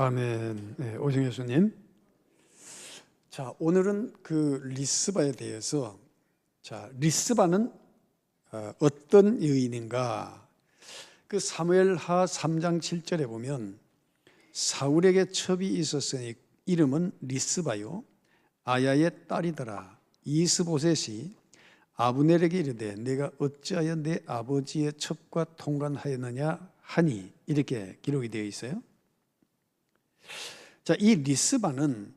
아멘. 네, 오정 예수님. 자, 오늘은 그 리스바에 대해서, 리스바는 어떤 여인인가? 그 사무엘하 3장 7절에 보면 사울에게 첩이 있었으니 이름은 리스바요 아야의 딸이더라. 이스보셋이 아브넬에게 이르되 내가 어찌하여 내 아버지의 첩과 통관하였느냐 하니, 이렇게 기록이 되어 있어요. 자, 이 리스바는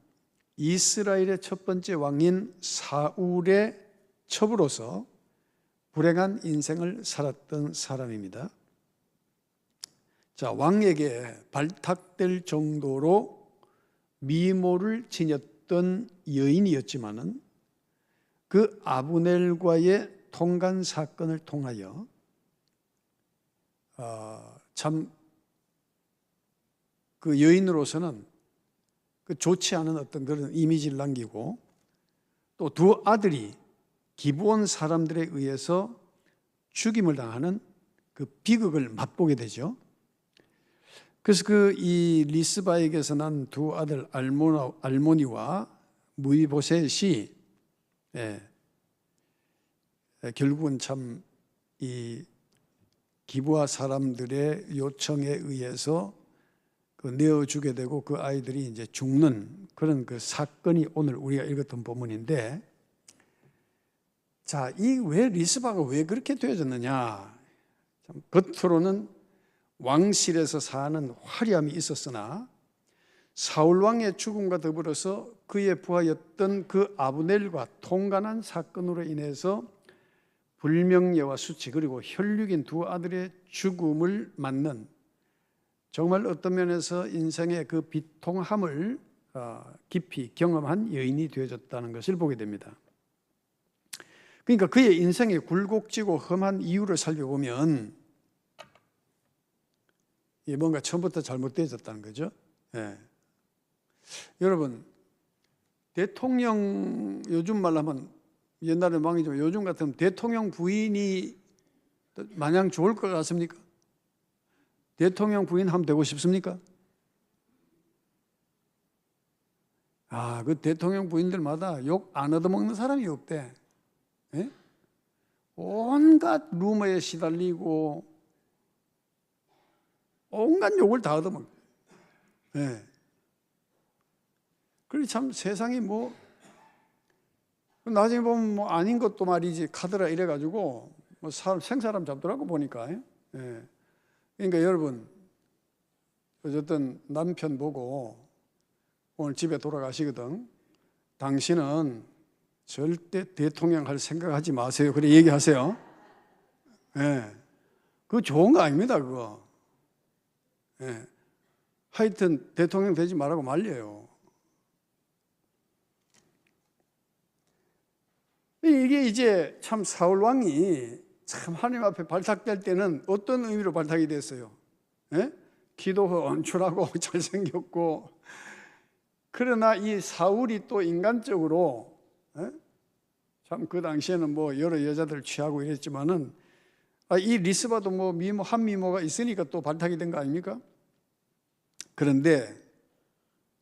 이스라엘의 첫 번째 왕인 사울의 첩으로서 불행한 인생을 살았던 사람입니다. 자, 왕에게 발탁될 정도로 미모를 지녔던 여인이었지만은 그 아브넬과의 통간 사건을 통하여 참 그 여인으로서는 그 좋지 않은 어떤 그런 이미지를 남기고, 또 두 아들이 기브온 사람들에 의해서 죽임을 당하는 그 비극을 맛보게 되죠. 그래서 그 이 리스바에게서 난 두 아들 알모니와 무이보셋이 결국은 참 이 기브아 사람들의 요청에 의해서 내어주게 되고 그 아이들이 이제 죽는 그런 그 사건이 오늘 우리가 읽었던 본문인데, 자, 이 왜 리스바가 왜 그렇게 되어졌느냐? 참 겉으로는 왕실에서 사는 화려함이 있었으나 사울 왕의 죽음과 더불어서 그의 부하였던 그 아브넬과 통관한 사건으로 인해서 불명예와 수치, 그리고 혈육인 두 아들의 죽음을 맞는, 정말 어떤 면에서 인생의 그 비통함을 깊이 경험한 여인이 되어졌다는 것을 보게 됩니다. 그러니까 그의 인생의 굴곡지고 험한 이유를 살펴보면 뭔가 처음부터 잘못되어졌다는 거죠. 예. 여러분, 대통령, 요즘 말로 하면 옛날에 왕이지만 요즘 같으면 대통령 부인이 마냥 좋을 것 같습니까? 대통령 부인 하면 되고 싶습니까? 그 대통령 부인들마다 욕 안 얻어먹는 사람이 없대. 예? 온갖 루머에 시달리고 온갖 욕을 다 얻어먹어. 예. 그래 참 세상이 나중에 보면 아닌 것도 말이지 카더라 이래가지고 생사람 잡더라고 보니까. 예. 그러니까 여러분, 어쨌든 남편 보고 오늘 집에 돌아가시거든. 당신은 절대 대통령 할 생각하지 마세요. 그래 얘기하세요. 예. 그거 좋은 거 아닙니다, 그거. 예. 하여튼 대통령 되지 말라고 말려요. 이게 이제 참 사울 왕이 참 하나님 앞에 발탁될 때는 어떤 의미로 발탁이 됐어요? 예? 기도가 언출하고 잘생겼고, 그러나 이 사울이 또 인간적으로 참 그 당시에는 여러 여자들 취하고 이랬지만은 이 리스바도 한 미모가 있으니까 또 발탁이 된 거 아닙니까? 그런데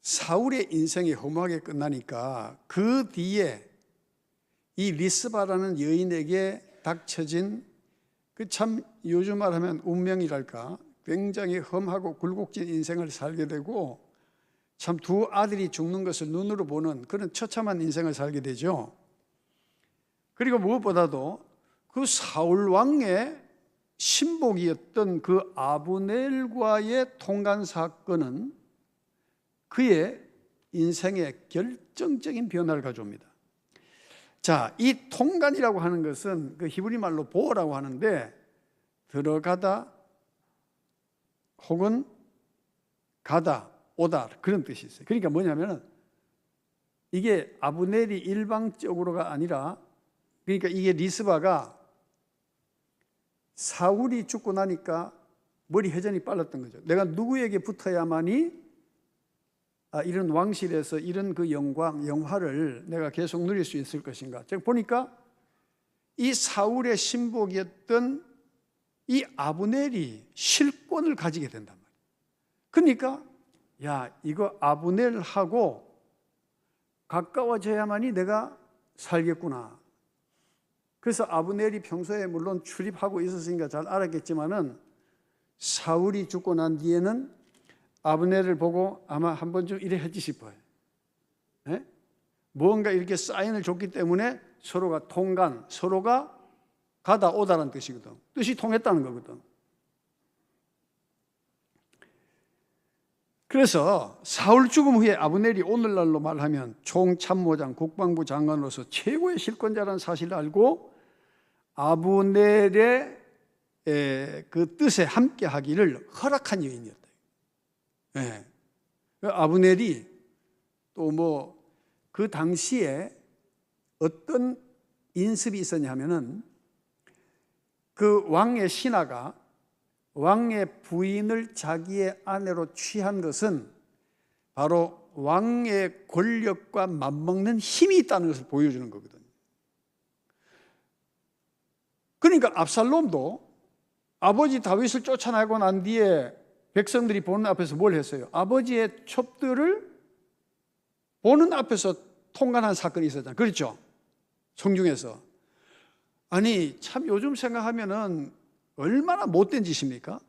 사울의 인생이 허무하게 끝나니까 그 뒤에 이 리스바라는 여인에게 닥쳐진 그 참 요즘 말하면 운명이랄까, 굉장히 험하고 굴곡진 인생을 살게 되고, 참 두 아들이 죽는 것을 눈으로 보는 그런 처참한 인생을 살게 되죠. 그리고 무엇보다도 그 사울 왕의 신복이었던 그 아브넬과의 통간 사건은 그의 인생의 결정적인 변화를 가져옵니다. 자, 이 통간이라고 하는 것은 그 히브리 말로 보어라고 하는데, 들어가다 혹은 가다, 오다, 그런 뜻이 있어요. 그러니까 뭐냐면은 이게 아브넬이 일방적으로가 아니라, 그러니까 이게 리스바가 사울이 죽고 나니까 머리 회전이 빨랐던 거죠. 내가 누구에게 붙어야만이 이런 왕실에서 이런 그 영화를 내가 계속 누릴 수 있을 것인가. 제가 보니까 이 사울의 신복이었던 이 아브넬이 실권을 가지게 된단 말이에요. 그러니까 야, 이거 아브넬하고 가까워져야만이 내가 살겠구나. 그래서 아브넬이 평소에 물론 출입하고 있었으니까 잘 알았겠지만은 사울이 죽고 난 뒤에는 아브넬을 보고 아마 한 번쯤 이래 했지 싶어요. 네? 뭔가 이렇게 사인을 줬기 때문에 서로가 통간, 서로가 가다 오다라는 뜻이거든. 뜻이 통했다는 거거든. 그래서 사울 죽음 후에 아브넬이 오늘날로 말하면 총참모장, 국방부 장관으로서 최고의 실권자라는 사실을 알고 아브넬의 그 뜻에 함께하기를 허락한 여인이었다. 네. 아브넬이 또 그 당시에 어떤 인습이 있었냐 하면은 그 왕의 신하가 왕의 부인을 자기의 아내로 취한 것은 바로 왕의 권력과 맞먹는 힘이 있다는 것을 보여주는 거거든요. 그러니까 압살롬도 아버지 다윗을 쫓아내고 난 뒤에 백성들이 보는 앞에서 뭘 했어요? 아버지의 첩들을 보는 앞에서 통관한 사건이 있었잖아요. 그렇죠? 성중에서. 아니 참 요즘 생각하면은 얼마나 못된 짓입니까?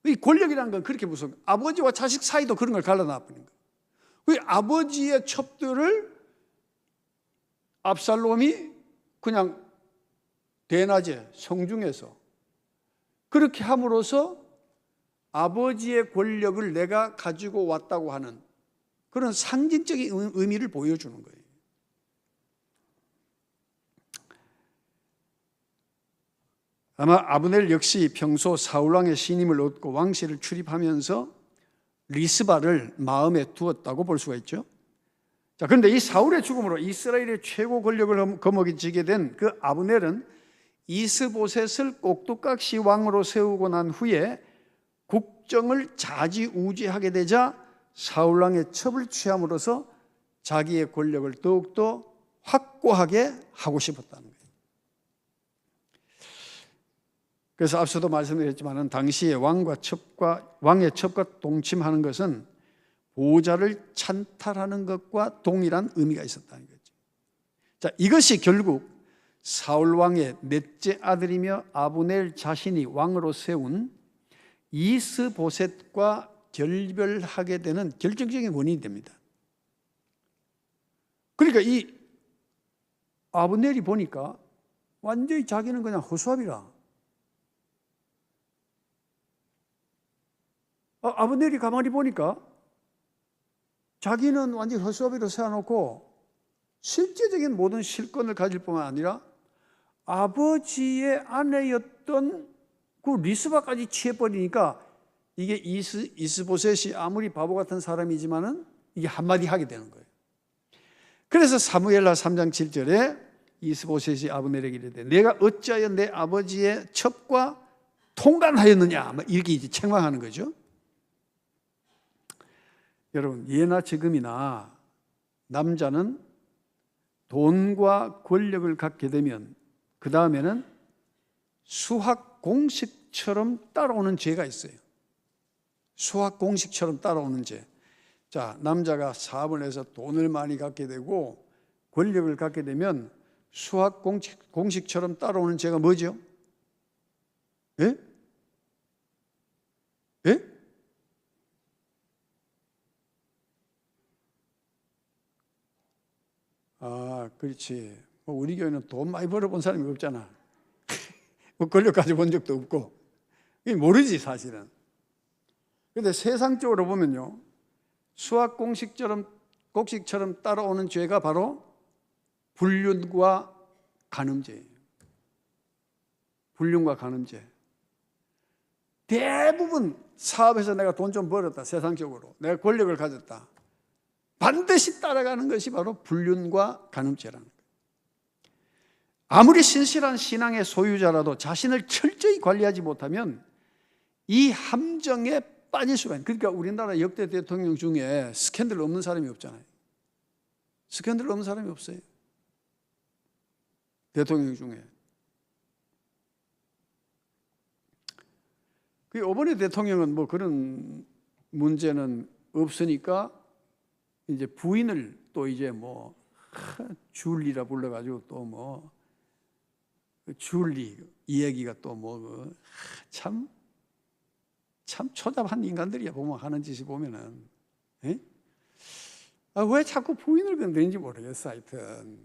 이 권력이라는 건 그렇게 무서운 거예요. 아버지와 자식 사이도 그런 걸 갈라놔버린 거예요. 아버지의 첩들을 압살롬이 그냥 대낮에 성중에서 그렇게 함으로써 아버지의 권력을 내가 가지고 왔다고 하는 그런 상징적인 의미를 보여주는 거예요. 아마 아브넬 역시 평소 사울왕의 신임을 얻고 왕실을 출입하면서 리스바를 마음에 두었다고 볼 수가 있죠. 자, 그런데 이 사울의 죽음으로 이스라엘의 최고 권력을 거머쥐게 된 그 아브넬은 이스보셋을 꼭두각시 왕으로 세우고 난 후에 국정을 좌지우지하게 되자 사울왕의 첩을 취함으로써 자기의 권력을 더욱더 확고하게 하고 싶었다는 거예요. 그래서 앞서도 말씀드렸지만 당시에 왕의 첩과 동침하는 것은 보호자를 찬탈하는 것과 동일한 의미가 있었다는 거죠. 자, 이것이 결국 사울 왕의 넷째 아들이며 아브넬 자신이 왕으로 세운 이스보셋과 결별하게 되는 결정적인 원인이 됩니다. 그러니까 이 아브넬이 보니까 완전히 자기는 그냥 허수아비라. 아브넬이 가만히 보니까 자기는 완전히 허수아비로 세워놓고 실제적인 모든 실권을 가질 뿐만 아니라 아버지의 아내였던 그 리스바까지 취해버리니까 이게 이스보셋이 아무리 바보 같은 사람이지만은 이게 한마디 하게 되는 거예요. 그래서 사무엘하 3장 7절에 이스보셋이 아브넬에게 이르되 내가 어찌하여 내 아버지의 첩과 통간하였느냐 이렇게 이제 책망하는 거죠. 여러분, 예나 지금이나 남자는 돈과 권력을 갖게 되면 그 다음에는 수학 공식처럼 따라오는 죄가 있어요. 수학 공식처럼 따라오는 죄. 자, 남자가 사업을 해서 돈을 많이 갖게 되고 권력을 갖게 되면 수학 공식처럼 따라오는 죄가 뭐죠? 예? 예? 아, 그렇지. 우리 교회는 돈 많이 벌어본 사람이 없잖아. 권력 가져본 적도 없고. 모르지, 사실은. 그런데 세상적으로 보면요, 수학 공식처럼 따라오는 죄가 바로 불륜과 간음죄예요. 불륜과 간음죄. 대부분 사업에서 내가 돈 좀 벌었다, 세상적으로. 내가 권력을 가졌다. 반드시 따라가는 것이 바로 불륜과 간음죄라는 거예요. 아무리 신실한 신앙의 소유자라도 자신을 철저히 관리하지 못하면 이 함정에 빠질 수가 있어요. 그러니까 우리나라 역대 대통령 중에 스캔들 없는 사람이 없잖아요. 스캔들 없는 사람이 없어요. 대통령 중에. 이번에 대통령은 뭐 그런 문제는 없으니까 이제 부인을 또 이제 뭐 줄리라 불러가지고 또 뭐 줄리 이 얘기가 또 뭐 참 초잡한 인간들이야. 보면 하는 짓이 보면은. 왜 자꾸 부인을 건드리는지 모르겠어. 하여튼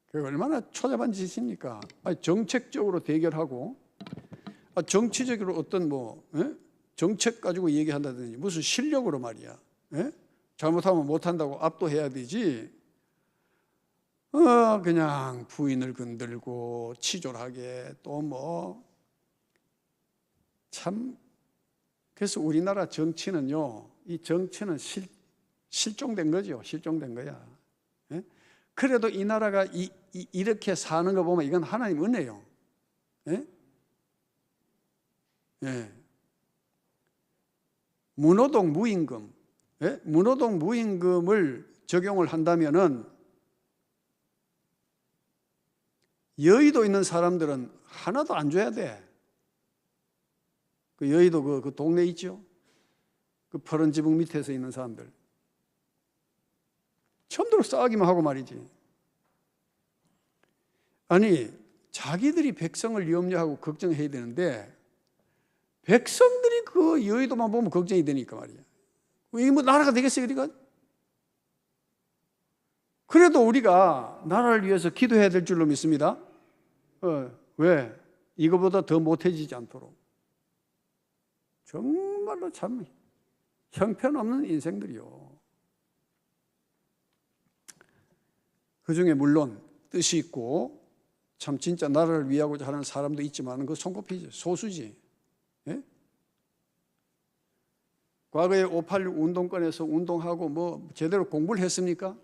그 얼마나 초잡한 짓입니까? 정책적으로 대결하고 정치적으로 어떤 뭐 정책 가지고 얘기한다든지 무슨 실력으로 말이야. 잘못하면 못한다고 압도해야 되지. 그냥 부인을 건들고 치졸하게 또 뭐 참. 그래서 우리나라 정치는요, 이 정치는 실종된 거죠. 실종된 거야. 그래도 이 나라가 이렇게 사는 거 보면 이건 하나님 은혜요. 무노동 무임금, 무노동 무임금을 적용을 한다면은 여의도 있는 사람들은 하나도 안 줘야 돼. 그 여의도 그 동네 있죠? 그 퍼런 지붕 밑에서 있는 사람들. 처음으로 싸우기만 하고 말이지. 아니, 자기들이 백성을 염려하고 걱정해야 되는데 백성들이 그 여의도만 보면 걱정이 되니까 말이야. 이게 뭐 나라가 되겠어요, 우리가? 그래도 우리가 나라를 위해서 기도해야 될 줄로 믿습니다. 왜? 이거보다 더 못해지지 않도록. 정말로 참 형편없는 인생들이요. 그 중에 물론 뜻이 있고 참 진짜 나라를 위하고자 하는 사람도 있지만 그 손꼽히지, 소수지. 과거에 586 운동권에서 운동하고 뭐 제대로 공부를 했습니까?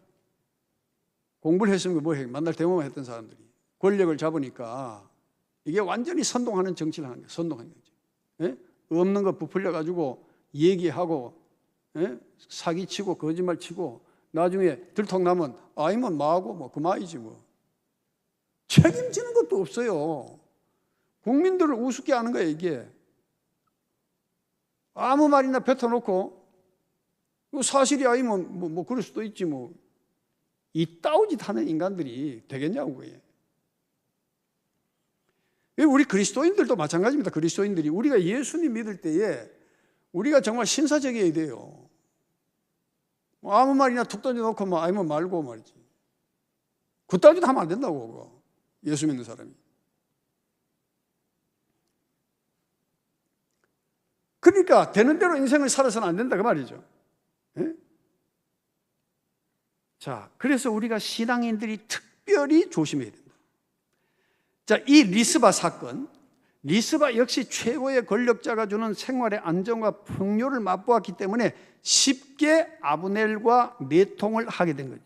공부를 했으면 뭐 해? 만날 대모만 했던 사람들이 권력을 잡으니까 이게 완전히 선동하는 정치를 하는 거예요. 선동하는 거죠. 없는 거 부풀려 가지고 얘기하고 사기치고 거짓말치고 나중에 들통나면 아니면 뭐하고 뭐 그만이지 뭐. 책임지는 것도 없어요. 국민들을 우습게 하는 거예요, 이게. 아무 말이나 뱉어놓고 사실이 아니면 뭐 그럴 수도 있지 뭐. 이따오짓 하는 인간들이 되겠냐고. 그게. 우리 그리스도인들도 마찬가지입니다. 그리스도인들이 우리가 예수님 믿을 때에 우리가 정말 신사적이어야 돼요. 아무 말이나 툭 던져놓고 뭐 아니면 말고 말이지. 그따위도 하면 안 된다고. 그거. 예수 믿는 사람이. 그러니까 되는 대로 인생을 살아서는 안 된다 그 말이죠. 자, 그래서 우리가 신앙인들이 특별히 조심해야 된다. 자, 이 리스바 사건, 리스바 역시 최고의 권력자가 주는 생활의 안정과 풍요를 맛보았기 때문에 쉽게 아브넬과 내통을 하게 된 거죠.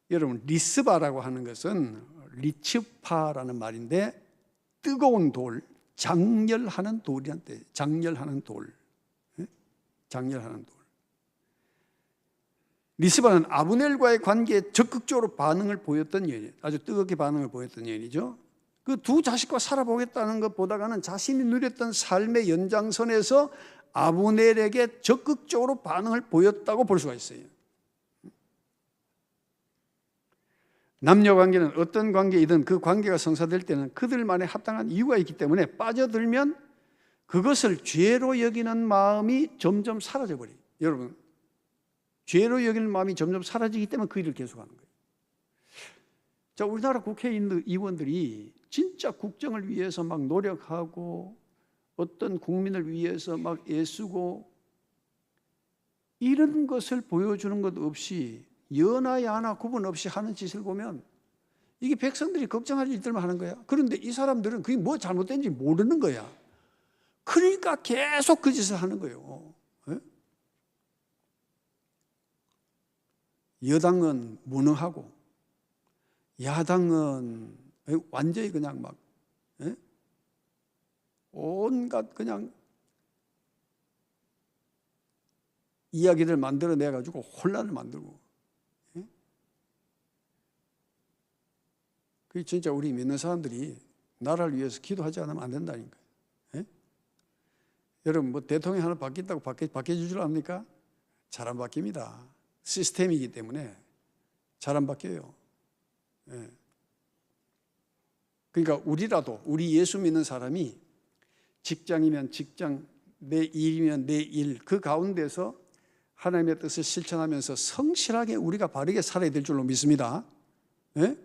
여러분, 리스바라고 하는 것은 리츠파라는 말인데 뜨거운 돌, 장렬하는 돌이란 뜻이에요. 장렬하는 돌. 장렬하는 돌. 리스바는 아브넬과의 관계에 적극적으로 반응을 보였던 여인, 아주 뜨겁게 반응을 보였던 여인이죠. 그 두 자식과 살아보겠다는 것보다는 자신이 누렸던 삶의 연장선에서 아브넬에게 적극적으로 반응을 보였다고 볼 수가 있어요. 남녀 관계는 어떤 관계이든 그 관계가 성사될 때는 그들만의 합당한 이유가 있기 때문에 빠져들면 그것을 죄로 여기는 마음이 점점 사라져 버려요. 여러분, 죄로 여기는 마음이 점점 사라지기 때문에 그 일을 계속하는 거예요. 자, 우리나라 국회의원들이 진짜 국정을 위해서 막 노력하고 어떤 국민을 위해서 막 애쓰고 이런 것을 보여주는 것 없이 연하 야나 구분 없이 하는 짓을 보면 이게 백성들이 걱정할 일들만 하는 거야. 그런데 이 사람들은 그게 뭐 잘못된지 모르는 거야. 그러니까 계속 그 짓을 하는 거예요. 여당은 무능하고 야당은 완전히 그냥 막 온갖 그냥 이야기를 만들어내 가지고 혼란을 만들고. 그게 진짜 우리 믿는 사람들이 나라를 위해서 기도하지 않으면 안 된다니까요. 여러분 뭐 대통령 하나 바뀐다고 바뀌어줄 줄 압니까? 잘 안 바뀝니다. 시스템이기 때문에 잘 안 바뀌어요. 예. 그러니까 우리 예수 믿는 사람이 직장이면 직장, 내 일이면 내 일, 그 가운데서 하나님의 뜻을 실천하면서 성실하게 우리가 바르게 살아야 될 줄로 믿습니다. 예?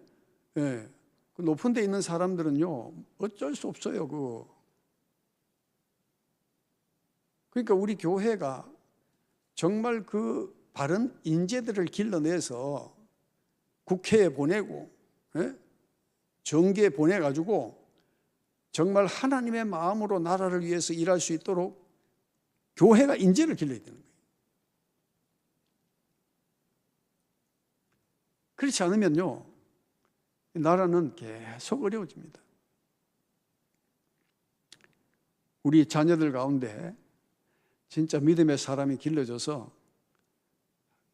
예. 그 높은 데 있는 사람들은요, 어쩔 수 없어요. 그러니까 우리 교회가 정말 그 바른 인재들을 길러내서 국회에 보내고, 예? 정계에 보내가지고 정말 하나님의 마음으로 나라를 위해서 일할 수 있도록 교회가 인재를 길러야 되는 거예요. 그렇지 않으면요, 나라는 계속 어려워집니다. 우리 자녀들 가운데 진짜 믿음의 사람이 길러져서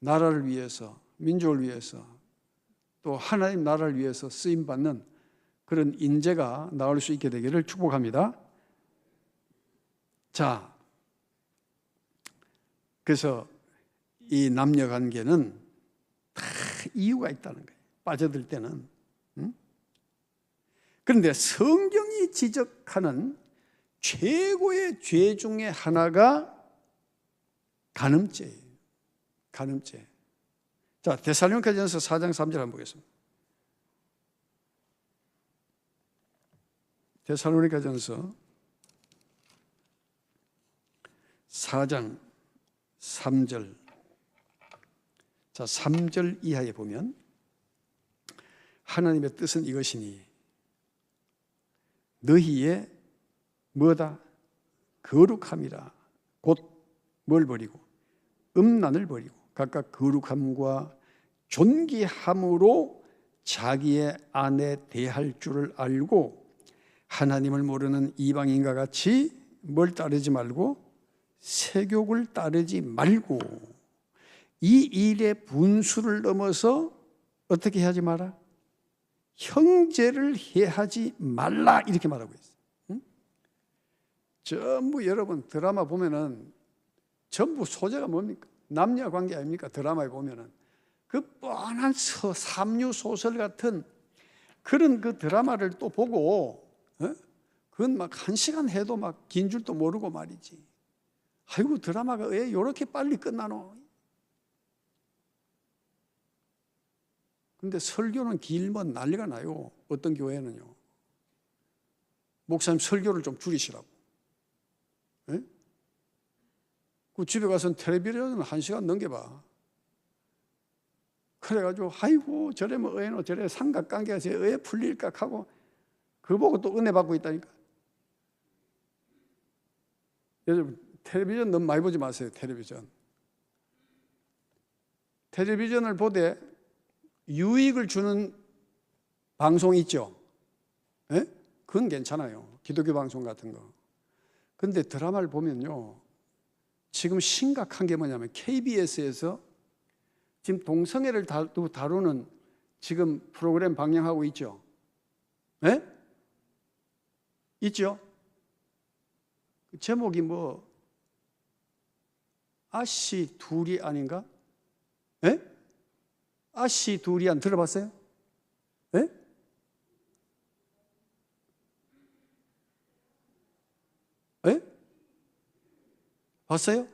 나라를 위해서, 민족을 위해서, 또 하나님 나라를 위해서 쓰임받는 그런 인재가 나올 수 있게 되기를 축복합니다. 자, 그래서 이 남녀 관계는 다 이유가 있다는 거예요. 빠져들 때는. 그런데 성경이 지적하는 최고의 죄 중에 하나가 간음죄예요. 간음죄. 자, 데살로니가전서 4장 3절 한번 보겠습니다. 데살로니가전서 4장 3절. 자, 3절 이하에 보면 하나님의 뜻은 이것이니 너희의 뭐다? 거룩함이라. 곧 뭘 버리고? 음란을 버리고 각각 거룩함과 존귀함으로 자기의 아내 대할 줄을 알고 하나님을 모르는 이방인과 같이 뭘 따르지 말고 세욕을 따르지 말고 이 일의 분수를 넘어서 어떻게 하지 마라? 형제를 해하지 말라 이렇게 말하고 있어요. 응? 전부 여러분 드라마 보면은 전부 소재가 뭡니까? 남녀 관계 아닙니까? 드라마에 보면은 그 뻔한 삼류 소설 같은 그런 그 드라마를 또 보고 그건 막 1시간 해도 막 긴 줄도 모르고 말이지. 아이고 드라마가 왜 이렇게 빨리 끝나노? 근데 설교는 길면 난리가 나요. 어떤 교회는요. 목사님 설교를 좀 줄이시라고. 네? 그 집에 가서는 텔레비전을 1시간 넘겨봐. 그래가지고 아이고 저래면 의노 저래 삼각관계가 왜 풀릴까 하고 그거 보고 또 은혜 받고 있다니까. 여러분 텔레비전 너무 많이 보지 마세요. 텔레비전을 보되 유익을 주는 방송 있죠. 예? 그건 괜찮아요. 기독교 방송 같은 거. 근데 드라마를 보면요. 지금 심각한 게 뭐냐면 KBS에서 지금 동성애를 다루는 지금 프로그램 방영하고 있죠. 예? 있죠? 제목이 뭐 아씨 둘이 아닌가? 예? 아씨 둘이 안 들어봤어요? 예? 예? 봤어요?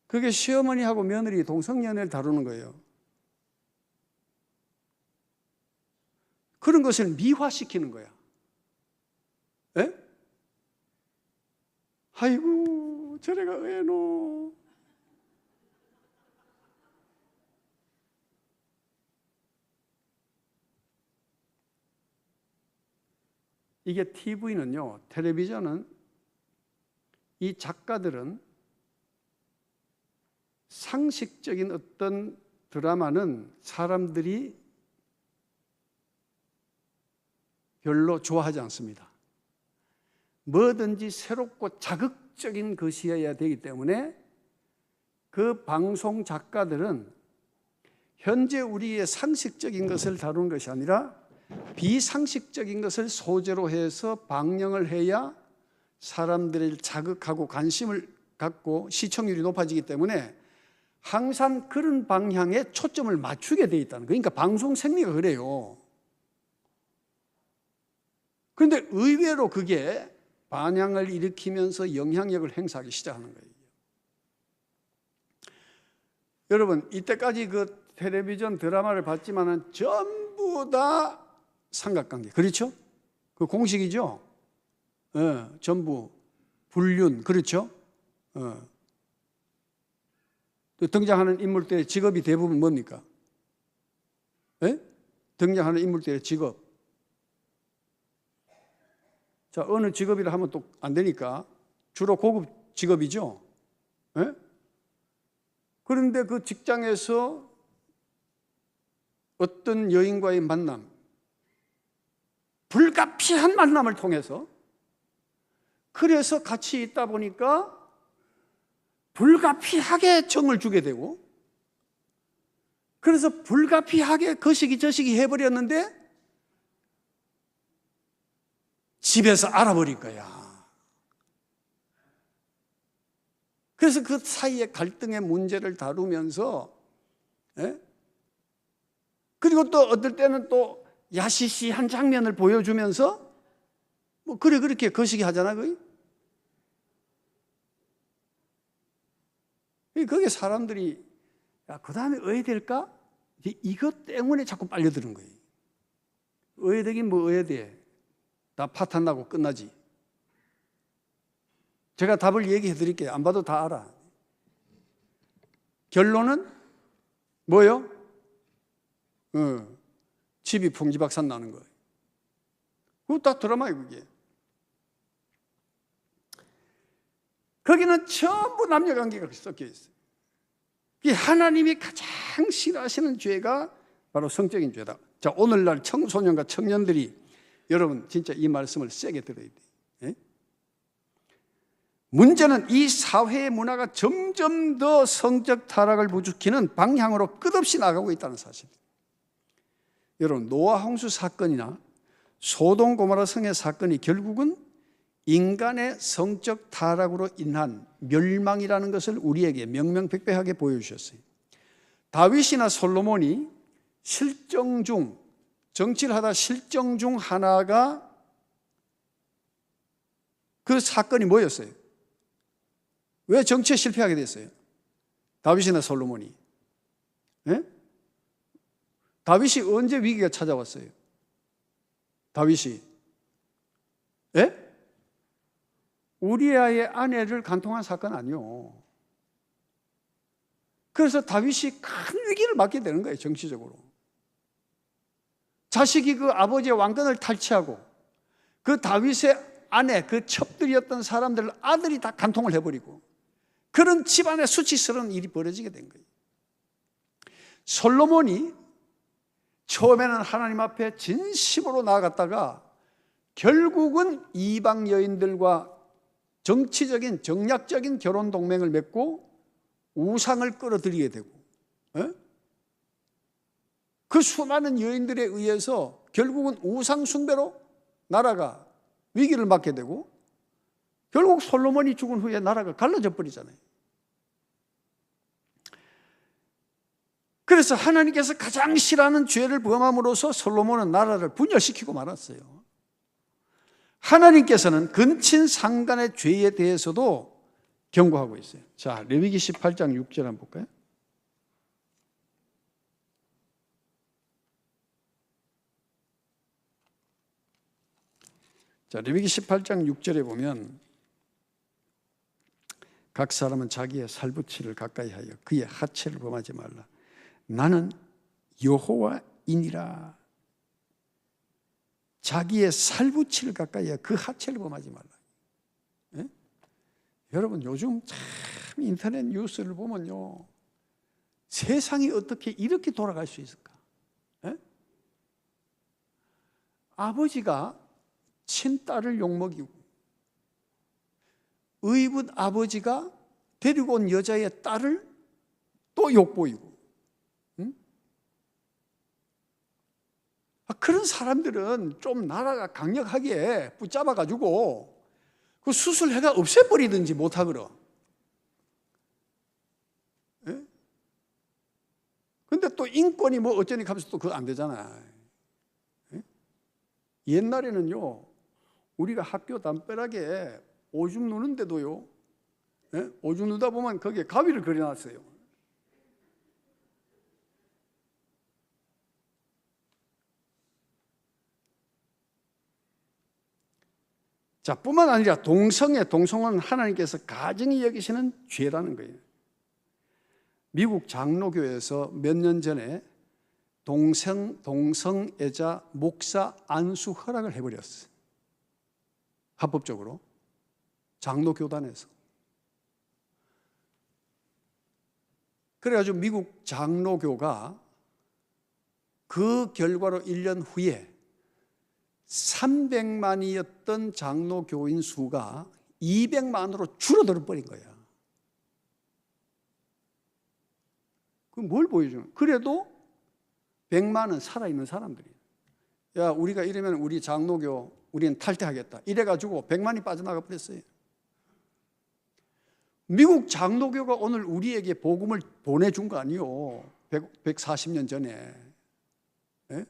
그게 시어머니하고 며느리 동성연애를 다루는 거예요. 그런 것을 미화시키는 거야. 예? 아이고 저래가 왜노? 이게 TV는요, 텔레비전은 이 작가들은 상식적인 어떤 드라마는 사람들이 별로 좋아하지 않습니다. 뭐든지 새롭고 자극적인 것이어야 되기 때문에 그 방송 작가들은 현재 우리의 상식적인 것을 다루는 것이 아니라 비상식적인 것을 소재로 해서 방영을 해야 사람들을 자극하고 관심을 갖고 시청률이 높아지기 때문에 항상 그런 방향에 초점을 맞추게 돼 있다는 거예요. 그러니까 방송 생리가 그래요. 그런데 의외로 그게 반향을 일으키면서 영향력을 행사하기 시작하는 거예요. 여러분, 이때까지 그 텔레비전 드라마를 봤지만은 전부 다 삼각관계, 그렇죠? 그 공식이죠? 전부 불륜, 그렇죠? 또 등장하는 인물들의 직업이 대부분 뭡니까? 등장하는 인물들의 직업. 자, 어느 직업이라 하면 또 안 되니까 주로 고급 직업이죠. 그런데 그 직장에서 어떤 여인과의 만남, 불가피한 만남을 통해서, 그래서 같이 있다 보니까 불가피하게 정을 주게 되고, 그래서 불가피하게 거시기 저시기 해버렸는데 집에서 알아버릴 거야. 그래서 그 사이의 갈등의 문제를 다루면서, 그리고 또 어떨 때는 또 야시시한 장면을 보여주면서 뭐 그렇게 거시기 하잖아. 그게 사람들이 야, 그 다음에 의외될까? 이것 때문에 자꾸 빨려드는 거예요. 의외되긴 뭐 의외돼. 다 파탄 나고 끝나지. 제가 답을 얘기해 드릴게요. 안 봐도 다 알아. 결론은 뭐요? 집이 풍지박산 나는 거예요. 그거 다 드라마예요, 그게. 거기는 전부 남녀관계가 섞여 있어요. 하나님이 가장 싫어하시는 죄가 바로 성적인 죄다. 자, 오늘날 청소년과 청년들이 여러분 진짜 이 말씀을 세게 들어야 돼요. 문제는 이 사회의 문화가 점점 더 성적 타락을 부추기는 방향으로 끝없이 나가고 있다는 사실입니다. 여러분, 노아 홍수 사건이나 소돔 고모라 성의 사건이 결국은 인간의 성적 타락으로 인한 멸망이라는 것을 우리에게 명명백백하게 보여주셨어요. 다윗이나 솔로몬이 실정 중, 정치를 하다 실정 중 하나가 그 사건이 뭐였어요? 왜 정치에 실패하게 됐어요? 다윗이나 솔로몬이. 다윗이 언제 위기가 찾아왔어요? 다윗이 우리아의 아내를 간통한 사건 아니요. 그래서 다윗이 큰 위기를 맞게 되는 거예요, 정치적으로. 자식이 그 아버지의 왕권을 탈취하고 그 다윗의 아내, 그 첩들이었던 사람들 아들이 다 간통을 해버리고 그런 집안의 수치스러운 일이 벌어지게 된 거예요. 솔로몬이 처음에는 하나님 앞에 진심으로 나아갔다가 결국은 이방 여인들과 정치적인 정략적인 결혼 동맹을 맺고 우상을 끌어들이게 되고, 그 수많은 여인들에 의해서 결국은 우상 숭배로 나라가 위기를 맞게 되고, 결국 솔로몬이 죽은 후에 나라가 갈라져 버리잖아요. 그래서 하나님께서 가장 싫어하는 죄를 범함으로써 솔로몬은 나라를 분열시키고 말았어요. 하나님께서는 근친 상간의 죄에 대해서도 경고하고 있어요. 자, 레위기 18장 6절 한번 볼까요? 자, 레위기 18장 6절에 보면 각 사람은 자기의 살부치를 가까이 하여 그의 하체를 범하지 말라. 나는 여호와이니라. 자기의 살부치를 가까이 하여 그 하체를 범하지 말라. 여러분, 요즘 참 인터넷 뉴스를 보면요, 세상이 어떻게 이렇게 돌아갈 수 있을까? 아버지가 친딸을 욕먹이고, 의붓 아버지가 데리고 온 여자의 딸을 또 욕보이고, 그런 사람들은 좀 나라가 강력하게 붙잡아가지고 그 수술해가 없애버리든지 못하거라. 예? 근데 또 인권이 뭐 어쩌니 하면서 또 그거 안 되잖아. 예? 옛날에는요, 우리가 학교 담벼락에 오줌 누는데도요, 예? 오줌 누다 보면 거기에 가위를 그려놨어요. 자, 뿐만 아니라 동성은 하나님께서 가증히 여기시는 죄라는 거예요. 미국 장로교에서 몇 년 전에 동성애자 목사 안수 허락을 해버렸어요. 합법적으로. 장로교단에서. 그래가지고 미국 장로교가 그 결과로 1년 후에 300만이었던 장로교인 수가 200만으로 줄어들어 버린 거야. 그럼 뭘 보여주는? 그래도 100만은 살아있는 사람들이에요. 야, 우리가 이러면 우리 장로교 우리는 탈퇴하겠다. 이래가지고 100만이 빠져나가 버렸어요. 미국 장로교가 오늘 우리에게 복음을 보내준 거 아니요. 140년 전에. 예?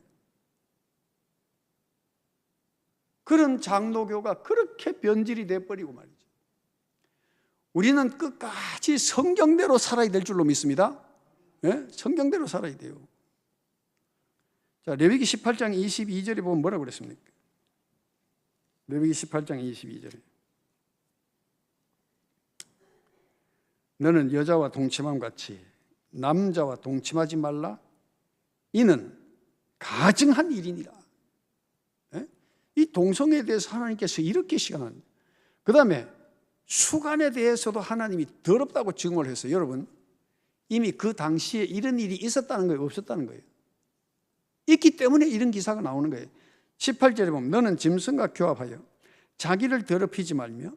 그런 장로교가 그렇게 변질이 돼버리고 말이죠. 우리는 끝까지 성경대로 살아야 될 줄로 믿습니다. 예? 성경대로 살아야 돼요. 자, 레위기 18장 22절에 보면 뭐라고 그랬습니까? 레위기 18장 22절에 너는 여자와 동침함 같이 남자와 동침하지 말라. 이는 가증한 일이니라. 예? 이 동성애에 대해서 하나님께서 이렇게 시간합니다. 그 다음에 수간에 대해서도 하나님이 더럽다고 증언을 했어요. 여러분, 이미 그 당시에 이런 일이 있었다는 거예요? 없었다는 거예요? 있기 때문에 이런 기사가 나오는 거예요. 18절에 보면 너는 짐승과 교합하여 자기를 더럽히지 말며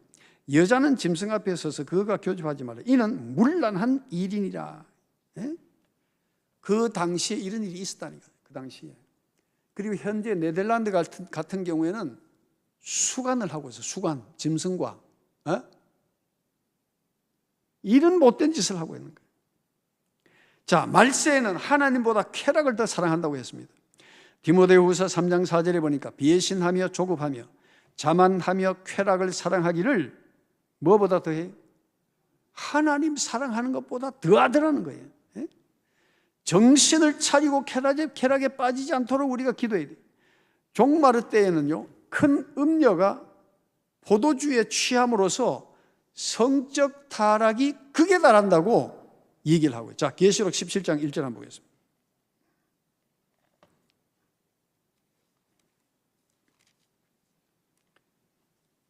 여자는 짐승 앞에 서서 그가 교집하지 말라. 이는 문란한 일이니라. 예? 그 당시에 이런 일이 있었다니까. 그 당시에. 그리고 현재 네덜란드 같은 경우에는 수간을 하고 있어요. 수간, 짐승과 이런 못된 짓을 하고 있는 거예요. 자, 말세에는 하나님보다 쾌락을 더 사랑한다고 했습니다. 디모데후서 3장 4절에 보니까 비애신하며 조급하며 자만하며 쾌락을 사랑하기를 뭐보다 더해? 하나님 사랑하는 것보다 더하더라는 거예요. 예? 정신을 차리고 쾌락에 빠지지 않도록 우리가 기도해야 돼요. 종마르 때에는요, 큰 음녀가 포도주에 취함으로써 성적 타락이 극에 달한다고 얘기를 하고요. 자, 계시록 17장 1절 한번 보겠습니다.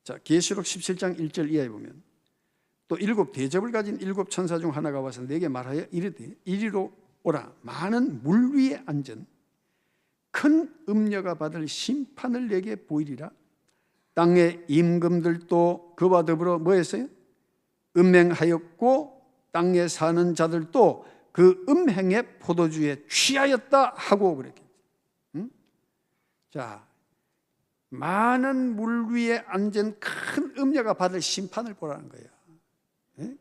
자, 계시록 17장 1절 이하에 보면 또 7 대접을 가진 7 천사 중 하나가 와서 내게 말하여 이르되 이리로 오라. 많은 물 위에 앉은 큰 음녀가 받을 심판을 내게 보이리라. 땅의 임금들도 그와 더불어 뭐 했어요? 음행하였고 땅에 사는 자들도 그 음행의 포도주에 취하였다 하고 그랬겠죠. 응? 자, 많은 물 위에 앉은 큰 음녀가 받을 심판을 보라는 거예요. 예?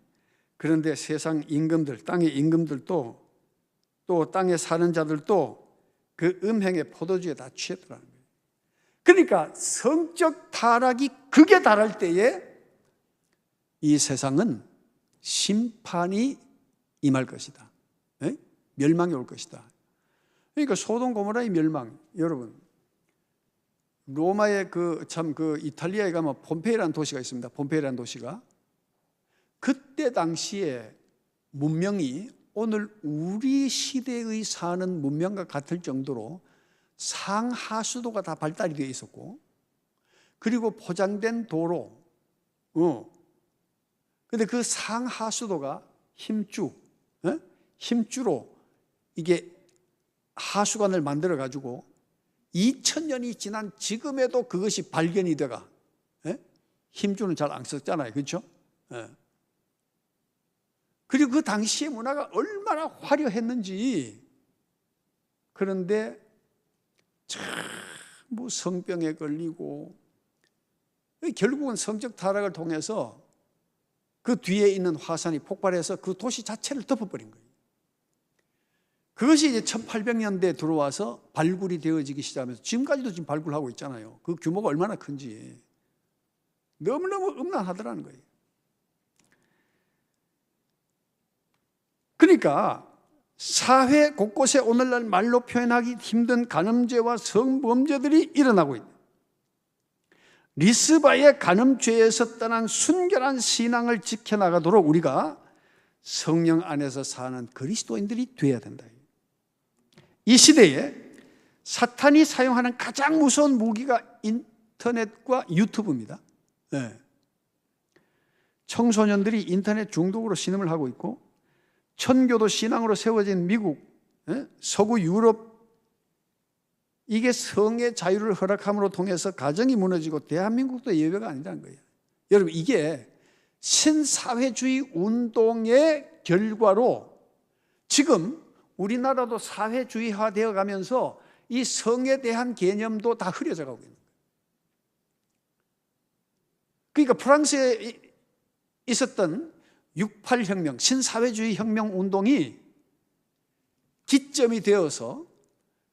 그런데 세상 임금들, 땅의 임금들도 또 땅에 사는 자들도 그 음행의 포도주에 다 취했더라는 거예요. 그러니까 성적 타락이 극에 달할 때에 이 세상은 심판이 임할 것이다. 예? 멸망이 올 것이다. 그러니까 소돔 고모라의 멸망, 여러분, 로마의 그 이탈리아에 가면 폼페이라는 도시가 있습니다. 폼페이라는 도시가 그때 당시에 문명이 오늘 우리 시대의 사는 문명과 같을 정도로 상하수도가 다 발달이 되어 있었고, 그리고 포장된 도로, 근데 그 상하수도가 힘주로 이게 하수관을 만들어 가지고 2000년이 지난 지금에도 그것이 발견이 돼가, 힘주는 잘 안 썼잖아요. 그렇죠? 그리고 그 당시의 문화가 얼마나 화려했는지. 그런데 참 뭐 성병에 걸리고 결국은 성적 타락을 통해서 그 뒤에 있는 화산이 폭발해서 그 도시 자체를 덮어버린 거예요. 그것이 이제 1800년대에 들어와서 발굴이 되어지기 시작하면서 지금까지도 지금 발굴하고 있잖아요. 그 규모가 얼마나 큰지 너무너무 음란하더라는 거예요. 그러니까 사회 곳곳에 오늘날 말로 표현하기 힘든 간음죄와 성범죄들이 일어나고 있다. 리스바의 간음죄에서 떠난 순결한 신앙을 지켜나가도록 우리가 성령 안에서 사는 그리스도인들이 되어야 된다. 이 시대에 사탄이 사용하는 가장 무서운 무기가 인터넷과 유튜브입니다. 네. 청소년들이 인터넷 중독으로 신음을 하고 있고, 천교도 신앙으로 세워진 미국, 서구 유럽, 이게 성의 자유를 허락함으로 통해서 가정이 무너지고 대한민국도 예외가 아니라는 거예요. 여러분, 이게 신사회주의 운동의 결과로 지금 우리나라도 사회주의화 되어 가면서 이 성에 대한 개념도 다 흐려져 가고 있는 거예요. 그러니까 프랑스에 있었던 68혁명, 신사회주의 혁명 운동이 기점이 되어서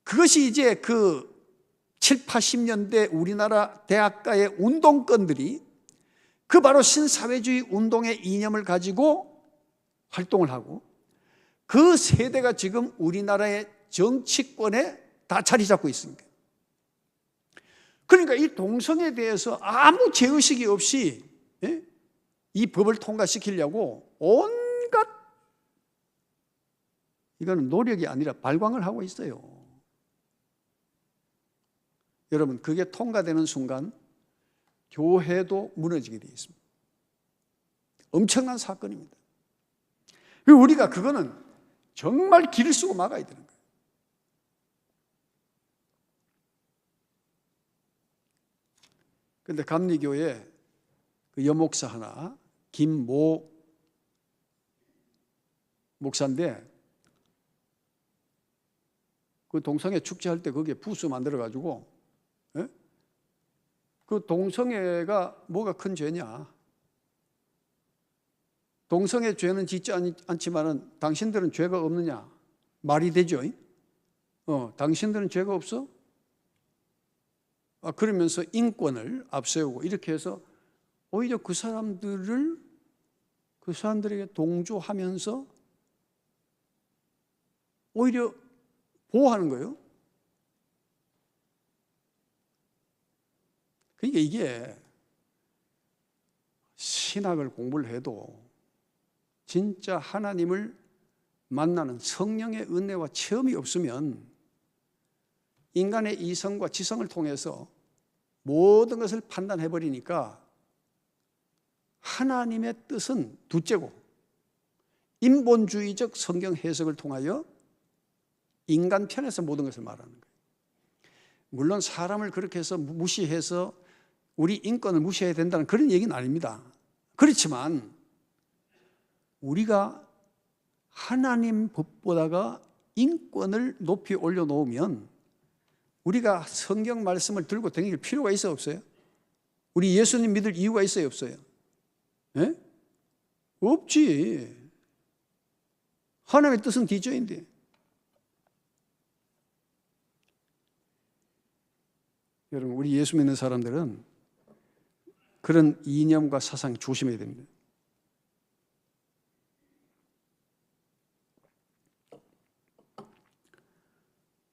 그것이 이제 그 7, 80년대 우리나라 대학가의 운동권들이 그 바로 신사회주의 운동의 이념을 가지고 활동을 하고, 그 세대가 지금 우리나라의 정치권에 다 자리 잡고 있습니다. 그러니까 이 동성에 대해서 아무 죄의식이 없이 이 법을 통과시키려고 온갖, 이거는 노력이 아니라 발광을 하고 있어요. 여러분, 그게 통과되는 순간 교회도 무너지게 되어 있습니다. 엄청난 사건입니다. 그리고 우리가 그거는 정말 길을 쓰고 막아야 되는 거예요. 그런데 감리교회 그 여목사 하나, 김모 목사인데, 그 동성애 축제할 때 거기에 부스 만들어가지고, 그 동성애가 뭐가 큰 죄냐? 동성애 죄는 짓지 않지만은 당신들은 죄가 없느냐? 말이 되죠? 당신들은 죄가 없어? 그러면서 인권을 앞세우고 이렇게 해서 오히려 그 사람들에게 동조하면서 오히려 보호하는 거예요. 그러니까 이게 신학을 공부를 해도 진짜 하나님을 만나는 성령의 은혜와 체험이 없으면 인간의 이성과 지성을 통해서 모든 것을 판단해버리니까 하나님의 뜻은 둘째고, 인본주의적 성경 해석을 통하여 인간 편에서 모든 것을 말하는 거예요. 물론 사람을 그렇게 해서 무시해서 우리 인권을 무시해야 된다는 그런 얘기는 아닙니다. 그렇지만 우리가 하나님 법보다가 인권을 높이 올려놓으면 우리가 성경 말씀을 들고 다닐 필요가 있어요, 없어요? 우리 예수님 믿을 이유가 있어요, 없어요? 네? 없지. 하나님의 뜻은 뒤져인데. 여러분, 우리 예수 믿는 사람들은 그런 이념과 사상 조심해야 됩니다.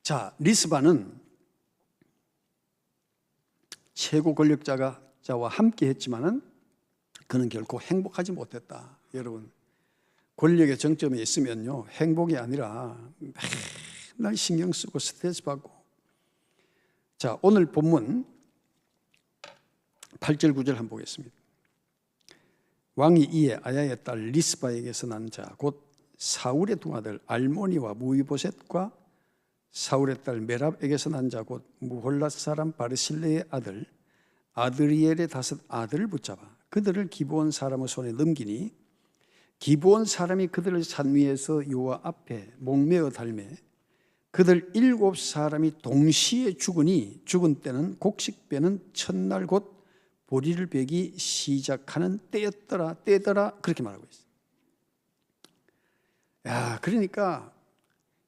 자, 리스바는 최고 권력자와 함께 했지만은 그는 결코 행복하지 못했다. 여러분, 권력의 정점에 있으면요, 행복이 아니라 맨날 신경 쓰고 스트레스 받고. 자, 오늘 본문 8절 9절 한번 보겠습니다. 왕이 이에 아야의 딸 리스바에게서 난 자 곧 사울의 두 아들 알모니와 무이보셋과 사울의 딸 메랍에게서 난 자 곧 무홀랏 사람 바르실레의 아들 아드리엘의 5 아들을 붙잡아 그들을 기브온 사람의 손에 넘기니 기브온 사람이 그들을 산 위에서 여호와 앞에 목매어 달매 그들 7 사람이 동시에 죽으니 죽은 때는 곡식배는 첫날 곧 보리를 베기 시작하는 때더라 그렇게 말하고 있어요. 야, 그러니까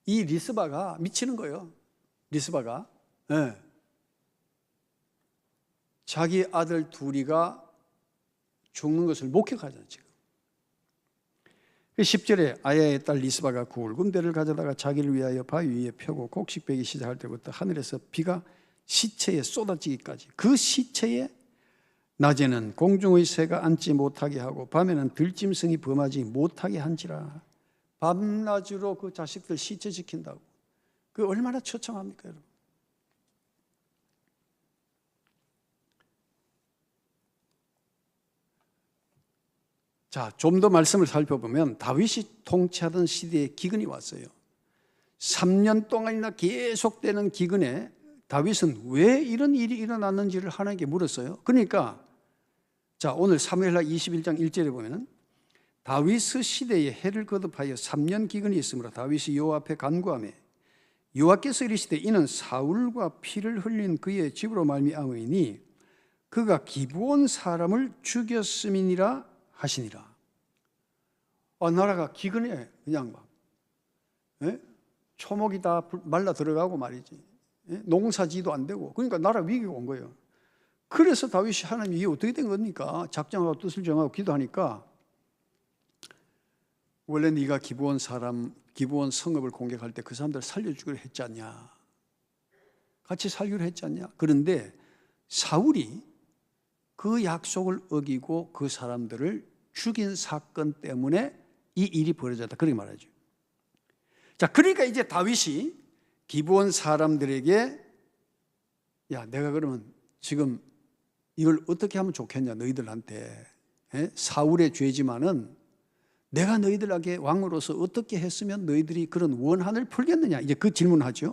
이 리스바가 미치는 거예요. 리스바가. 네. 자기 아들 둘이가 죽는 것을 목격하잖아요. 지금 10절에 아야의 딸 리스바가 굵은 배를 가져다가 자기를 위하여 바위 위에 펴고 곡식 베기 시작할 때부터 하늘에서 비가 시체에 쏟아지기까지, 그 시체에 낮에는 공중의 새가 앉지 못하게 하고 밤에는 들짐승이 범하지 못하게 한지라. 밤낮으로 그 자식들 시체 지킨다고. 그 얼마나 처참합니까, 여러분? 자, 좀 더 말씀을 살펴보면 다윗이 통치하던 시대에 기근이 왔어요. 3년 동안이나 계속되는 기근에 다윗은 왜 이런 일이 일어났는지를 하나님께 물었어요. 그러니까 자, 오늘 사무엘하 21장 1절에 보면은 다윗 시대에 해를 거듭하여 3년 기근이 있으므로 다윗이 여호와 앞에 간구하며 여호와께서 이르시되 이는 사울과 피를 흘린 그의 집으로 말미암으니 그가 기브온 사람을 죽였음이니라 하시니라. 나라가 기근에 그냥 막 초목이 다 말라 들어가고 말이지, 농사지도 안 되고, 그러니까 나라 위기가 온 거예요. 그래서 다윗이 하나님, 이게 어떻게 된 겁니까? 작정하고 뜻을 정하고 기도하니까 원래 네가 기브온 성읍을 공격할 때 그 사람들 살려주기로 했지 않냐, 같이 살기로 했지 않냐. 그런데 사울이 그 약속을 어기고 그 사람들을 죽인 사건 때문에 이 일이 벌어졌다, 그렇게 말하죠. 자, 그러니까 이제 다윗이 기브온 사람들에게 야, 내가 그러면 지금 이걸 어떻게 하면 좋겠냐, 너희들한테. 사울의 죄지만은 내가 너희들에게 왕으로서 어떻게 했으면 너희들이 그런 원한을 풀겠느냐, 이제 그 질문하죠.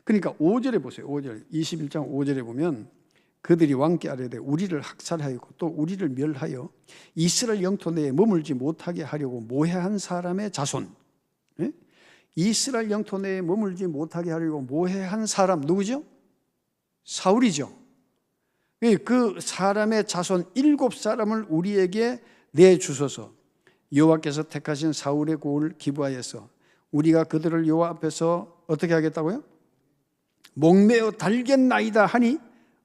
그러니까 5절에 보세요. 5절 21장 5절에 보면 그들이 왕께 아뢰되 우리를 학살하였고 또 우리를 멸하여 이스라엘 영토 내에 머물지 못하게 하려고 모해한 사람의 자손. 이스라엘 영토 내에 머물지 못하게 하려고 모해한 사람 누구죠? 사울이죠. 그 사람의 자손 7사람을 우리에게 내주소서. 여호와께서 택하신 사울의 고을 기브아에서 우리가 그들을 여호와 앞에서 어떻게 하겠다고요? 목매어 달겠나이다 하니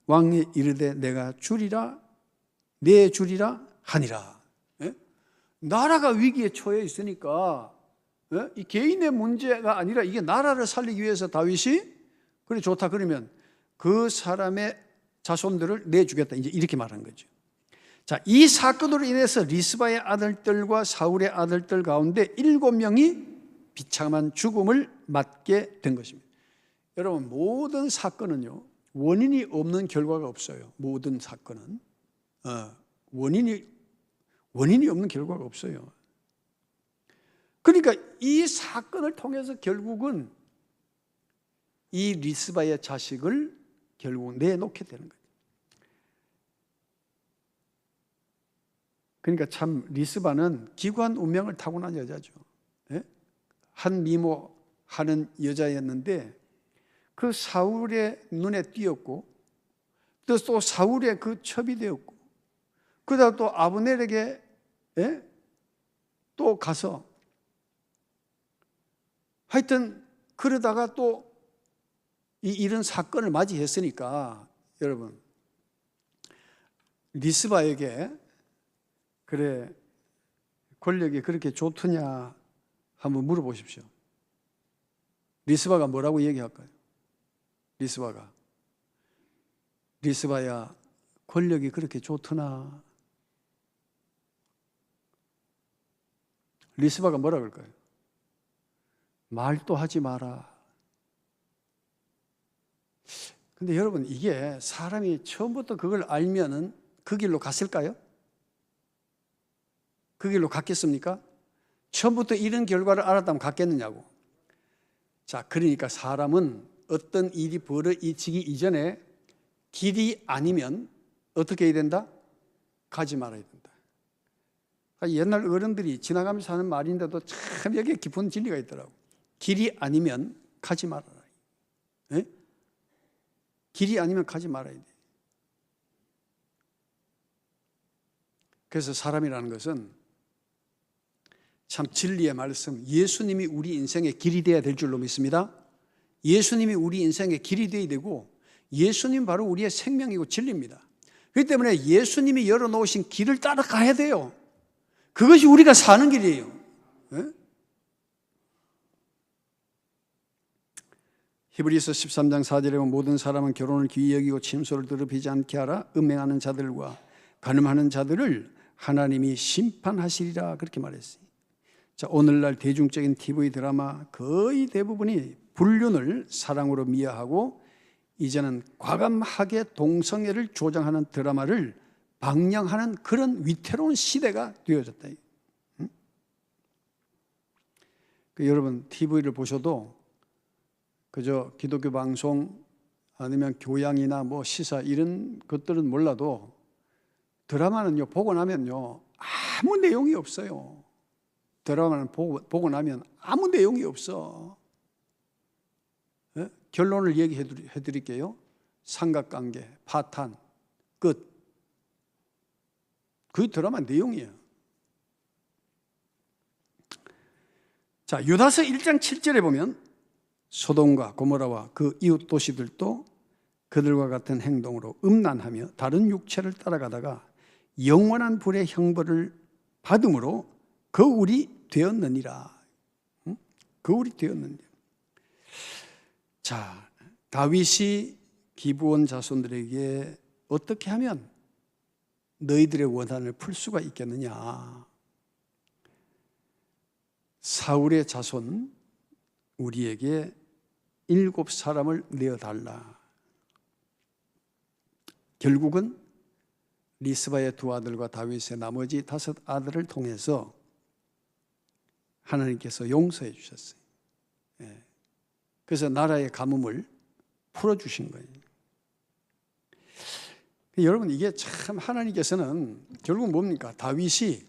왕이 이르되 내가 주리라, 내 주리라 하니라. 나라가 위기에 처해 있으니까 이 개인의 문제가 아니라 이게 나라를 살리기 위해서 다윗이 그래 좋다 그러면 그 사람의 자손들을 내주겠다, 이제 이렇게 말한 거죠. 자, 이 사건으로 인해서 리스바의 아들들과 사울의 아들들 가운데 7명이 비참한 죽음을 맞게 된 것입니다. 여러분, 모든 사건은요 원인이 없는 결과가 없어요. 모든 사건은 원인이 없는 결과가 없어요. 그러니까 이 사건을 통해서 결국은 이 리스바의 자식을 결국 내놓게 되는 거예요. 그러니까 참 리스바는 기구한 운명을 타고난 여자죠. 한 미모하는 여자였는데 그 사울의 눈에 띄었고 또 사울의 그 첩이 되었고 그러다 또 아브넬에게 또 가서 하여튼 그러다가 또 이런 사건을 맞이했으니까 여러분, 리스바에게 그래 권력이 그렇게 좋더냐 한번 물어보십시오. 리스바가 뭐라고 얘기할까요? 리스바야 권력이 그렇게 좋더나? 리스바가 뭐라 그럴까요? 말도 하지 마라. 근데 여러분, 이게 사람이 처음부터 그걸 알면은 그 길로 갔을까요? 그 길로 갔겠습니까? 처음부터 이런 결과를 알았다면 갔겠느냐고. 자, 그러니까 사람은 어떤 일이 벌어지기 이전에 길이 아니면 어떻게 해야 된다? 가지 말아야 된다. 옛날 어른들이 지나가면서 하는 말인데도 참 여기에 깊은 진리가 있더라고. 길이 아니면 가지 말아라. 길이 아니면 가지 말아야 돼. 그래서 사람이라는 것은 참 진리의 말씀, 예수님이 우리 인생의 길이 되어야 될 줄로 믿습니다. 예수님이 우리 인생의 길이 되어야 되고 예수님 바로 우리의 생명이고 진리입니다. 그렇기 때문에 예수님이 열어놓으신 길을 따라가야 돼요. 그것이 우리가 사는 길이에요. 네? 히브리서 13장 4절에 보면 모든 사람은 결혼을 귀히 여기고 침소를 더럽히지 않게 하라. 음행하는 자들과 간음하는 자들을 하나님이 심판하시리라 그렇게 말했어요. 자, 오늘날 대중적인 TV 드라마 거의 대부분이 불륜을 사랑으로 미화하고 이제는 과감하게 동성애를 조장하는 드라마를 방영하는 그런 위태로운 시대가 되어졌다. 응? 여러분 TV를 보셔도 그저 기독교 방송 아니면 교양이나 뭐 시사 이런 것들은 몰라도 드라마는요 보고 나면요 아무 내용이 없어요. 드라마는 보고 나면 아무 내용이 없어. 네? 결론을 얘기해 드릴게요. 삼각관계, 파탄, 끝. 그 드라마 내용이에요. 자, 유다서 1장 7절에 보면 소돔과 고모라와 그 이웃 도시들도 그들과 같은 행동으로 음란하며 다른 육체를 따라가다가 영원한 불의 형벌을 받음으로 거울이 되었느니라. 응? 거울이 되었느니라. 자, 다윗이 기브온 자손들에게 어떻게 하면 너희들의 원한을 풀 수가 있겠느냐. 사울의 자손 우리에게 7사람을 내어달라. 결국은 리스바의 2 아들과 다윗의 나머지 5 아들을 통해서 하나님께서 용서해 주셨어요. 그래서 나라의 가뭄을 풀어주신 거예요. 여러분 이게 참 하나님께서는 결국 뭡니까? 다윗이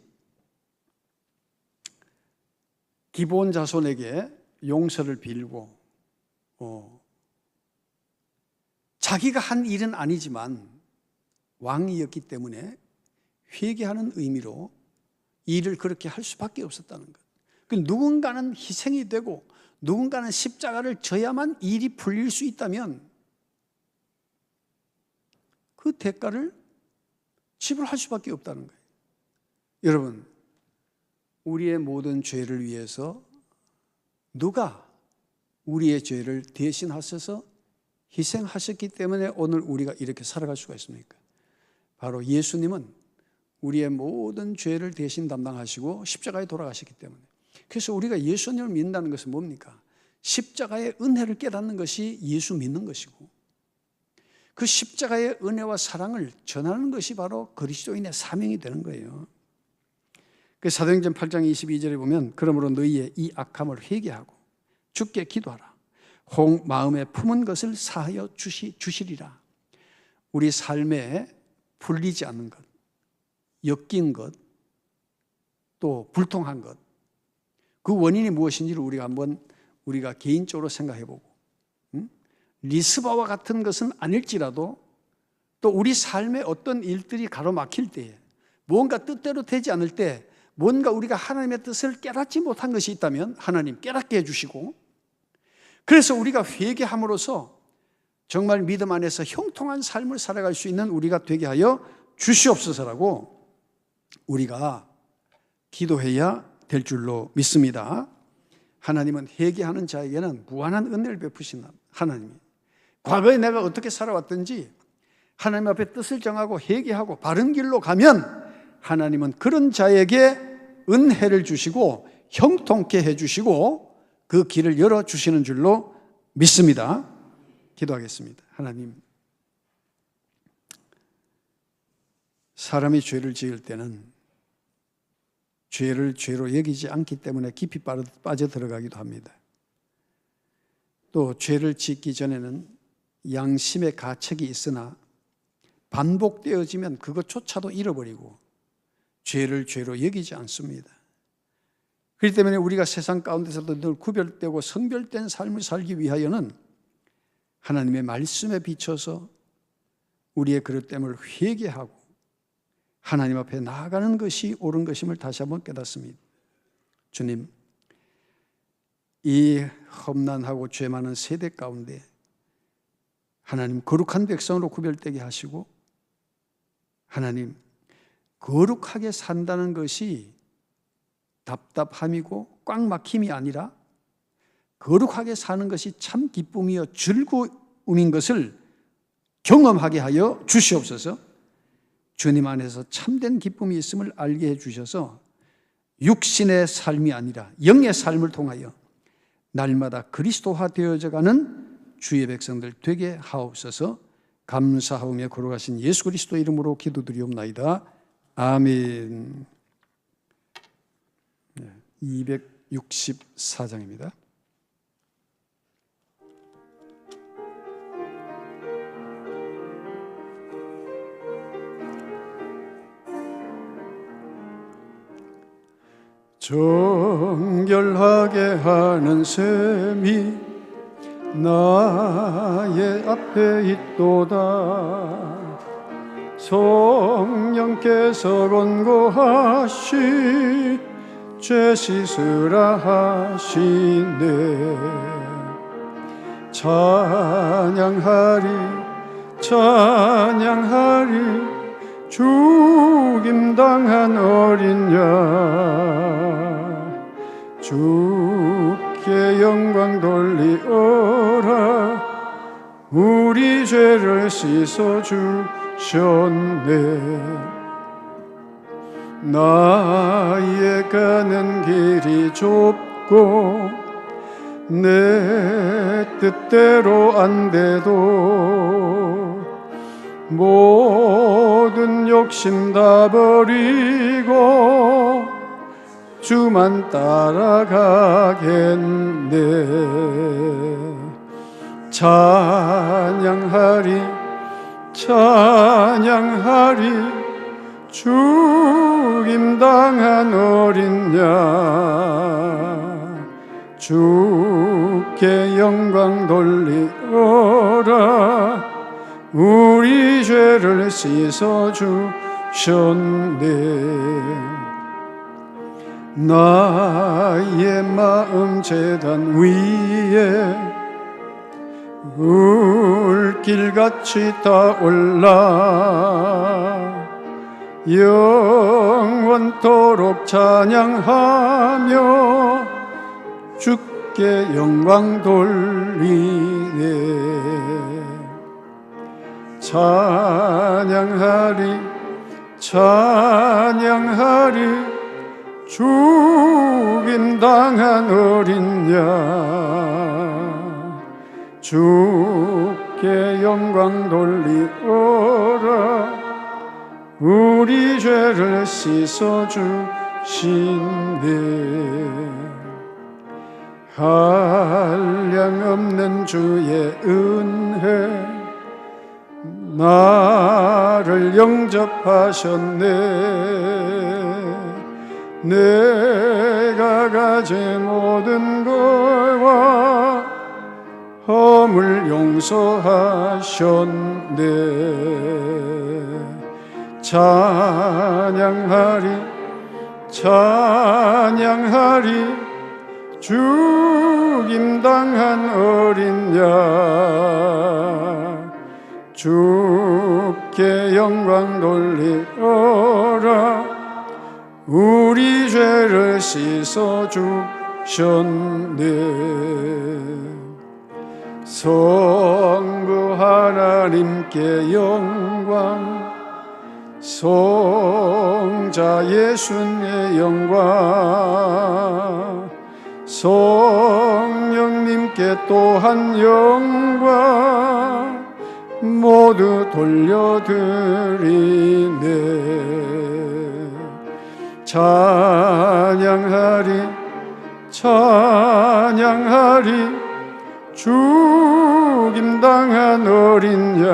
기브온 자손에게 용서를 빌고 자기가 한 일은 아니지만 왕이었기 때문에 회개하는 의미로 일을 그렇게 할 수밖에 없었다는 것. 누군가는 희생이 되고 누군가는 십자가를 져야만 일이 풀릴 수 있다면 그 대가를 지불할 수밖에 없다는 거예요. 여러분, 우리의 모든 죄를 위해서 누가 우리의 죄를 대신하셔서 희생하셨기 때문에 오늘 우리가 이렇게 살아갈 수가 있습니까? 바로 예수님은 우리의 모든 죄를 대신 담당하시고 십자가에 돌아가셨기 때문에. 그래서 우리가 예수님을 믿는다는 것은 뭡니까? 십자가의 은혜를 깨닫는 것이 예수 믿는 것이고 그 십자가의 은혜와 사랑을 전하는 것이 바로 그리스도인의 사명이 되는 거예요. 그 사도행전 8장 22절에 보면 그러므로 너희의 이 악함을 회개하고 주께 기도하라. 혹 마음에 품은 것을 사하여 주시리라. 우리 삶에 풀리지 않는 것, 엮인 것, 또 불통한 것, 그 원인이 무엇인지를 우리가 개인적으로 생각해 보고 리스바와 같은 것은 아닐지라도 또 우리 삶의 어떤 일들이 가로막힐 때에 뭔가 뜻대로 되지 않을 때 뭔가 우리가 하나님의 뜻을 깨닫지 못한 것이 있다면 하나님 깨닫게 해주시고 그래서 우리가 회개함으로써 정말 믿음 안에서 형통한 삶을 살아갈 수 있는 우리가 되게 하여 주시옵소서라고 우리가 기도해야 될 줄로 믿습니다. 하나님은 회개하는 자에게는 무한한 은혜를 베푸신 하나님이 과거에 내가 어떻게 살아왔든지 하나님 앞에 뜻을 정하고 회개하고 바른 길로 가면 하나님은 그런 자에게 은혜를 주시고 형통케 해주시고 그 길을 열어주시는 줄로 믿습니다. 기도하겠습니다. 하나님, 사람이 죄를 지을 때는 죄를 죄로 여기지 않기 때문에 깊이 빠져들어가기도 합니다. 또 죄를 짓기 전에는 양심의 가책이 있으나 반복되어지면 그것조차도 잃어버리고 죄를 죄로 여기지 않습니다. 그렇기 때문에 우리가 세상 가운데서도 늘 구별되고 성별된 삶을 살기 위하여는 하나님의 말씀에 비춰서 우리의 그릇됨을 회개하고 하나님 앞에 나아가는 것이 옳은 것임을 다시 한번 깨닫습니다. 주님, 이 험난하고 죄 많은 세대 가운데 하나님 거룩한 백성으로 구별되게 하시고, 하나님 거룩하게 산다는 것이 답답함이고 꽉 막힘이 아니라 거룩하게 사는 것이 참 기쁨이요 즐거움인 것을 경험하게 하여 주시옵소서. 주님 안에서 참된 기쁨이 있음을 알게 해주셔서 육신의 삶이 아니라 영의 삶을 통하여 날마다 그리스도화 되어져가는 주의 백성들 되게 하옵소서. 감사하오며 걸어가신 예수 그리스도 이름으로 기도드리옵나이다. 아멘. 264장입니다. 정결하게 하는 셈이 나의 앞에 있도다. 성령께서 권고하시 죄 씻으라 하시네. 찬양하리 찬양하리 죽임당한 어린 양 주께 영광 돌리어라. 우리 죄를 씻어주셨네. 나의 가는 길이 좁고 내 뜻대로 안 돼도 모든 욕심 다 버리고 주만 따라가겠네. 찬양하리 찬양하리 죽임당한 어린 양 주께 영광 돌리어라. 우리 죄를 씻어주셨네. 나의 마음 제단 위에 물길같이 타올라 영원토록 찬양하며 주께 영광 돌리네. 찬양하리 찬양하리 죽임당한 어린 양 주께 영광 돌리어라. 우리 죄를 씻어주시네. 한량없는 주의 은혜 나를 영접하셨네. 내가 가진 모든 것과 허물 용서하셨네. 찬양하리 찬양하리 죽임당한 어린 양 주께 영광 돌리어라. 우리 죄를 씻어주셨네. 성부 하나님께 영광 성자 예수의 영광 성령님께 또한 영광 모두 돌려드리네. 찬양하리 찬양하리 죽임당한 어린 양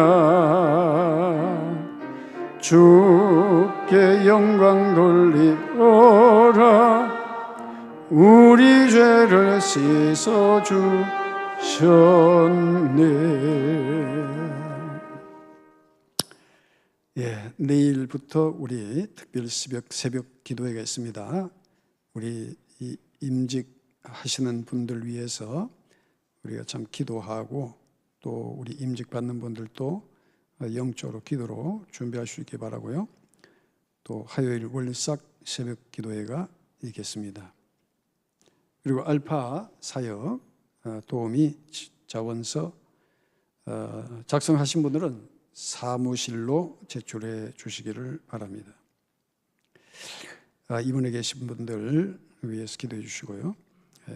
주께 영광 돌리어라. 우리 죄를 씻어주셨네. 내일부터 우리 특별 새벽 기도회가 있습니다. 우리 이 임직하시는 분들 위해서 우리가 참 기도하고 또 우리 임직 받는 분들도 영적으로 기도로 준비할 수 있게 바라고요. 또 화요일 월삭 새벽 기도회가 있겠습니다. 그리고 알파 사역 도우미 자원서 작성하신 분들은 사무실로 제출해 주시기를 바랍니다. 이번에 계신 분들 위해서 기도해 주시고요.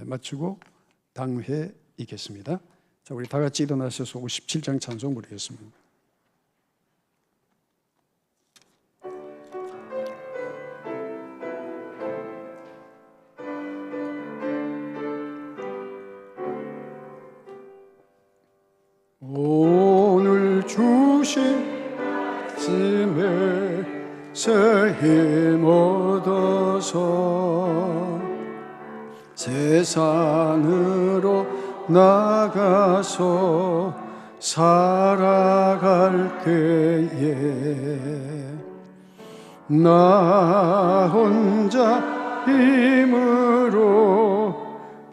마치고 당회 있겠습니다. 자, 우리 다 같이 일어나셔서 57장 찬송 부르겠습니다. 오늘 주신 새 힘 얻어서 세상으로 나가서 살아갈 때에 나 혼자 힘으로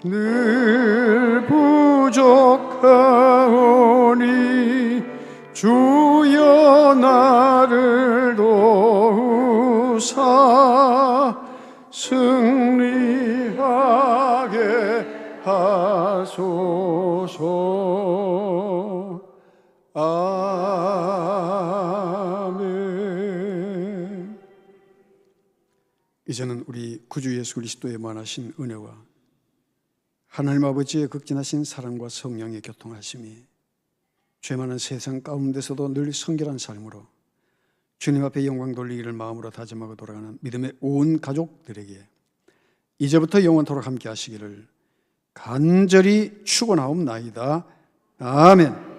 늘 부족하오니 주여 나를 도우사 승리하게 하소서. 아멘. 이제는 우리 구주 예수 그리스도의 만하신 은혜와 하나님 아버지의 극진하신 사랑과 성령의 교통하심이 죄 많은 세상 가운데서도 늘 성결한 삶으로 주님 앞에 영광 돌리기를 마음으로 다짐하고 돌아가는 믿음의 온 가족들에게 이제부터 영원토록 함께 하시기를 간절히 축원하옵나이다. 아멘.